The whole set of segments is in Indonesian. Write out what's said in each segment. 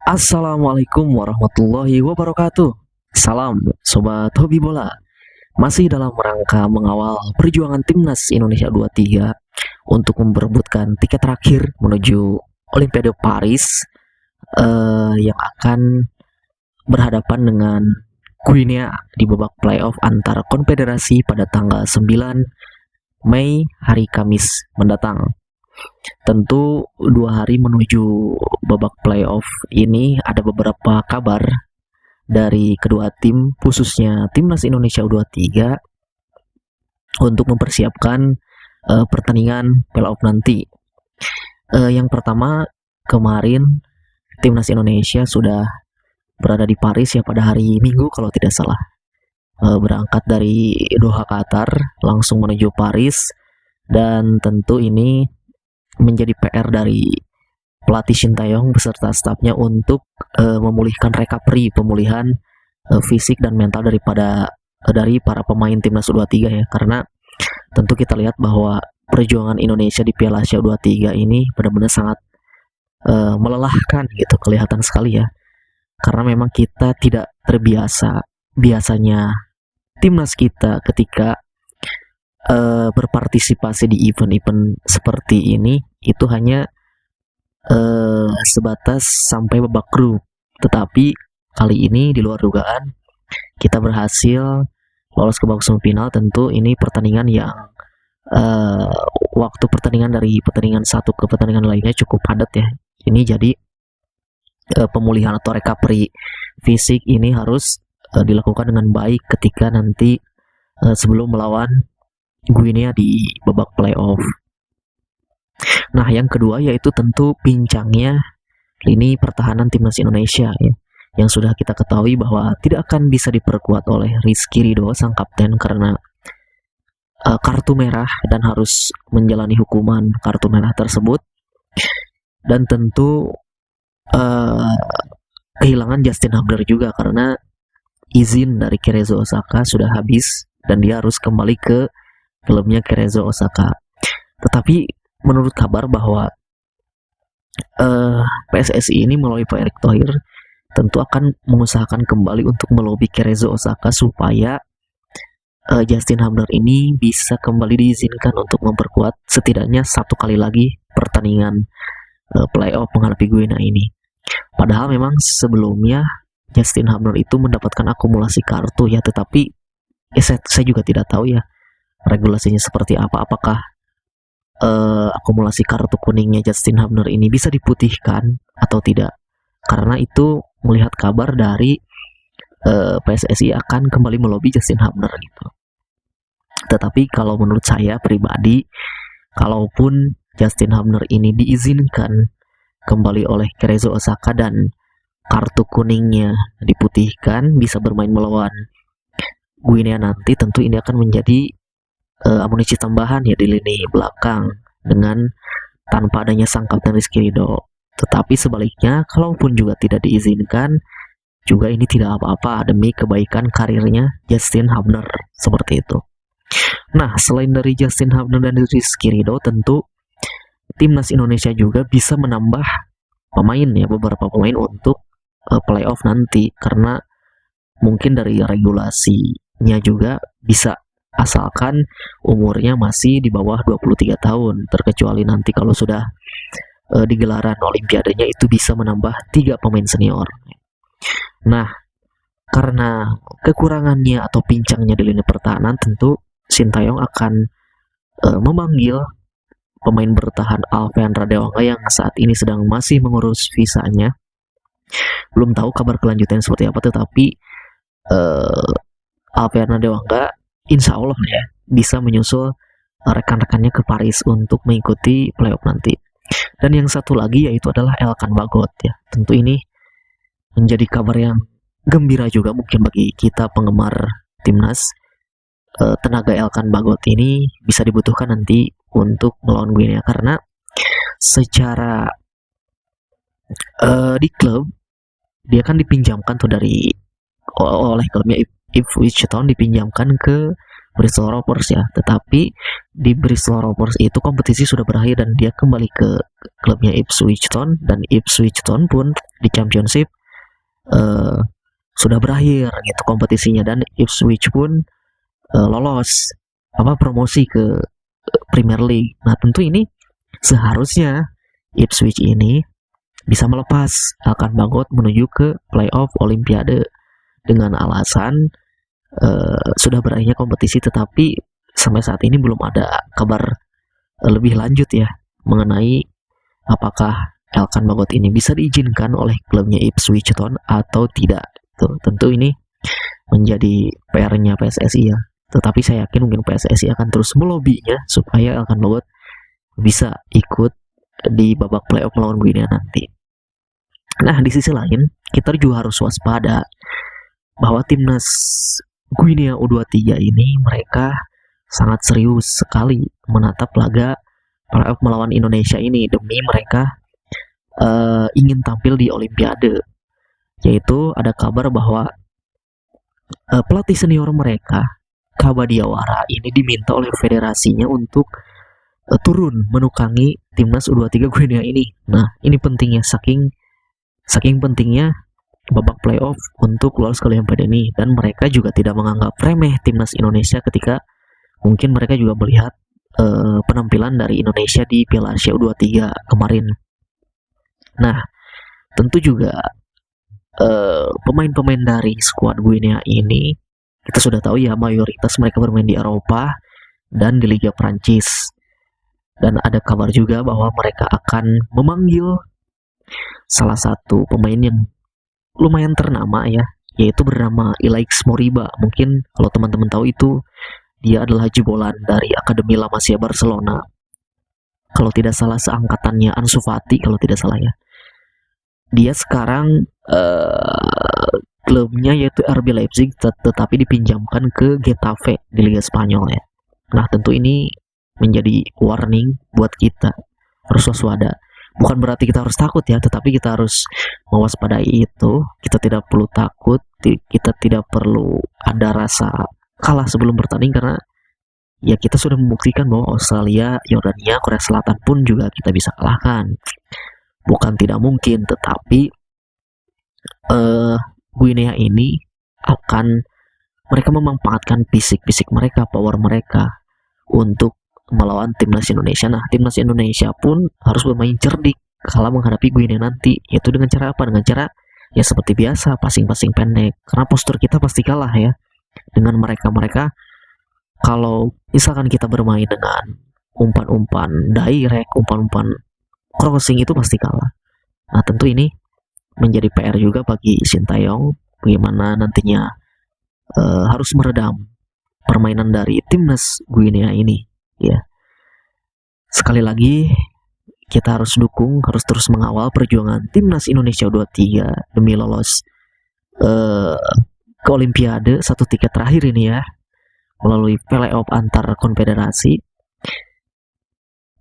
Assalamualaikum warahmatullahi wabarakatuh. Salam Sobat Hobi Bola. Masih dalam rangka mengawal perjuangan Timnas Indonesia 23 untuk memperebutkan tiket terakhir menuju Olimpiade Paris yang akan berhadapan dengan Guinea di babak playoff antar konfederasi pada tanggal 9 Mei hari Kamis mendatang. Tentu 2 hari menuju babak playoff ini ada beberapa kabar dari kedua tim, khususnya Timnas Indonesia U23 untuk mempersiapkan pertandingan playoff nanti. Yang pertama, kemarin Timnas Indonesia sudah berada di Paris ya pada hari Minggu kalau tidak salah. Berangkat dari Doha, Qatar, langsung menuju Paris, dan tentu ini menjadi PR dari pelatih Sintayong beserta stafnya untuk memulihkan recovery, pemulihan fisik dan mental dari para pemain Timnas U23 ya, karena tentu kita lihat bahwa perjuangan Indonesia di Piala Asia U23 ini benar-benar sangat melelahkan gitu, kelihatan sekali ya, karena memang kita tidak terbiasa. Biasanya timnas kita ketika berpartisipasi di event-event seperti ini itu hanya sebatas sampai babak grup, tetapi kali ini di luar dugaan kita berhasil lolos ke babak semifinal. Tentu ini pertandingan yang waktu pertandingan dari pertandingan satu ke pertandingan lainnya cukup padat ya. Ini jadi pemulihan atau recovery fisik ini harus dilakukan dengan baik ketika nanti sebelum melawan Guinea di babak playoff. Nah, yang kedua yaitu tentu pincangnya lini pertahanan Timnas Indonesia ya, yang sudah kita ketahui bahwa tidak akan bisa diperkuat oleh Rizky Ridho sang kapten karena kartu merah dan harus menjalani hukuman kartu merah tersebut, dan tentu kehilangan Justin Hubner juga karena izin dari Cerezo Osaka sudah habis dan dia harus kembali ke klubnya Cerezo Osaka. Tetapi menurut kabar bahwa PSSI ini melalui Pak Erick Thohir tentu akan mengusahakan kembali untuk melobi Cerezo Osaka supaya Justin Hubner ini bisa kembali diizinkan untuk memperkuat setidaknya satu kali lagi pertandingan playoff menghadapi Guinea ini. Padahal memang sebelumnya Justin Hubner itu mendapatkan akumulasi kartu ya, tetapi saya juga tidak tahu ya regulasinya seperti apa. Apakah akumulasi kartu kuningnya Justin Hubner ini bisa diputihkan atau tidak? Karena itu melihat kabar dari PSSI akan kembali melobi Justin Hubner gitu. Tetapi kalau menurut saya pribadi, kalaupun Justin Hubner ini diizinkan kembali oleh Cerezo Osaka dan kartu kuningnya diputihkan, bisa bermain melawan Guinea nanti, tentu ini akan menjadi amunisi tambahan ya di lini belakang dengan tanpa adanya sang kapten Rizky Ridho. Tetapi sebaliknya, kalaupun juga tidak diizinkan, juga ini tidak apa-apa demi kebaikan karirnya Justin Hubner, seperti itu. Nah, selain dari Justin Hubner dan Rizky Ridho, tentu Timnas Indonesia juga bisa menambah pemain ya, beberapa pemain untuk playoff nanti, karena mungkin dari regulasinya juga bisa, asalkan umurnya masih di bawah 23 tahun, terkecuali nanti kalau sudah di gelaran olimpiadanya itu bisa menambah 3 pemain senior. Nah, karena kekurangannya atau pincangnya di lini pertahanan, tentu Sintayong akan memanggil pemain bertahan Alfian Radewanga yang saat ini sedang masih mengurus visanya. Belum tahu kabar kelanjutannya seperti apa, tetapi Alfian Radewanga insya Allah ya bisa menyusul rekan-rekannya ke Paris untuk mengikuti playoff nanti. Dan yang satu lagi yaitu adalah Elkan Bagot ya. Tentu ini menjadi kabar yang gembira juga mungkin bagi kita penggemar timnas. Tenaga Elkan Bagot ini bisa dibutuhkan nanti untuk melawan Guinea, karena secara di klub dia kan dipinjamkan tuh oleh klubnya Ipswich Town, dipinjamkan ke Bristol Rovers ya. Tetapi di Bristol Rovers itu kompetisi sudah berakhir dan dia kembali ke klubnya Ipswich Town, dan Ipswich Town pun di Championship sudah berakhir gitu kompetisinya, dan Ipswich pun lolos promosi ke Premier League. Nah, tentu ini seharusnya Ipswich ini bisa melepas Elkan Bagot menuju ke playoff Olimpiade dengan alasan sudah berakhirnya kompetisi, tetapi sampai saat ini belum ada kabar lebih lanjut ya mengenai apakah Elkan Bagot ini bisa diizinkan oleh klubnya Ipswich Town atau tidak. Tuh, tentu ini menjadi PR-nya PSSI ya. Tetapi saya yakin mungkin PSSI akan terus melobinya supaya Elkan Bagot bisa ikut di babak playoff melawan Guinea nanti. Nah, di sisi lain kita juga harus waspada bahwa timnas Guinea U23 ini mereka sangat serius sekali menatap laga playoff melawan Indonesia ini demi mereka ingin tampil di Olimpiade. Yaitu ada kabar bahwa pelatih senior mereka Kaba Diawara ini diminta oleh federasinya untuk turun menukangi timnas U23 Guinea ini. Nah, ini pentingnya, saking pentingnya babak playoff untuk lolos ke Olimpiade ini, dan mereka juga tidak menganggap remeh timnas Indonesia ketika mungkin mereka juga melihat penampilan dari Indonesia di Piala Asia U23 kemarin. Nah, tentu juga pemain-pemain dari skuad Guinea ini kita sudah tahu ya, mayoritas mereka bermain di Eropa dan di Liga Prancis. Dan ada kabar juga bahwa mereka akan memanggil salah satu pemain yang lumayan ternama ya, yaitu bernama Ilaix Moriba. Mungkin kalau teman-teman tahu itu dia adalah jebolan dari Akademi La Masia Barcelona. Kalau tidak salah seangkatannya Ansu Fati kalau tidak salah ya. Dia sekarang klubnya yaitu RB Leipzig, tetapi dipinjamkan ke Getafe di Liga Spanyol ya. Nah, tentu ini menjadi warning buat kita, harus waspada. Bukan berarti kita harus takut ya, tetapi kita harus mewaspadai itu. Kita tidak perlu takut, kita tidak perlu ada rasa kalah sebelum bertanding, karena ya kita sudah membuktikan bahwa Australia, Yordania, Korea Selatan pun juga kita bisa kalahkan. Bukan tidak mungkin, tetapi Guinea ini mereka memanfaatkan fisik mereka, power mereka untuk melawan timnas Indonesia. Nah, timnas Indonesia pun harus bermain cerdik kala menghadapi Guinea nanti, yaitu dengan cara apa? Dengan cara ya seperti biasa, passing pendek, karena postur kita pasti kalah ya dengan mereka. Kalau misalkan kita bermain dengan umpan-umpan direct, umpan-umpan crossing, itu pasti kalah. Nah, tentu ini menjadi PR juga bagi Sintayong, bagaimana nantinya harus meredam permainan dari timnas Guinea ini ya. Sekali lagi kita harus dukung, harus terus mengawal perjuangan timnas Indonesia U23 demi lolos ke Olimpiade, satu tiket terakhir ini ya, melalui playoff antar konfederasi.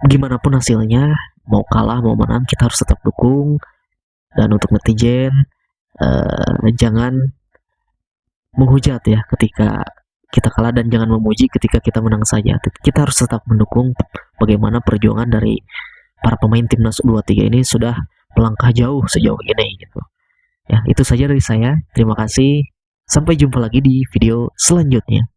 Gimana pun hasilnya, mau kalah mau menang, kita harus tetap dukung. Dan untuk netizen, jangan menghujat ya ketika kita kalah, dan jangan memuji ketika kita menang saja. Kita harus tetap mendukung bagaimana perjuangan dari para pemain timnas U23 ini sudah melangkah jauh sejauh ini gitu. Ya, itu saja dari saya. Terima kasih. Sampai jumpa lagi di video selanjutnya.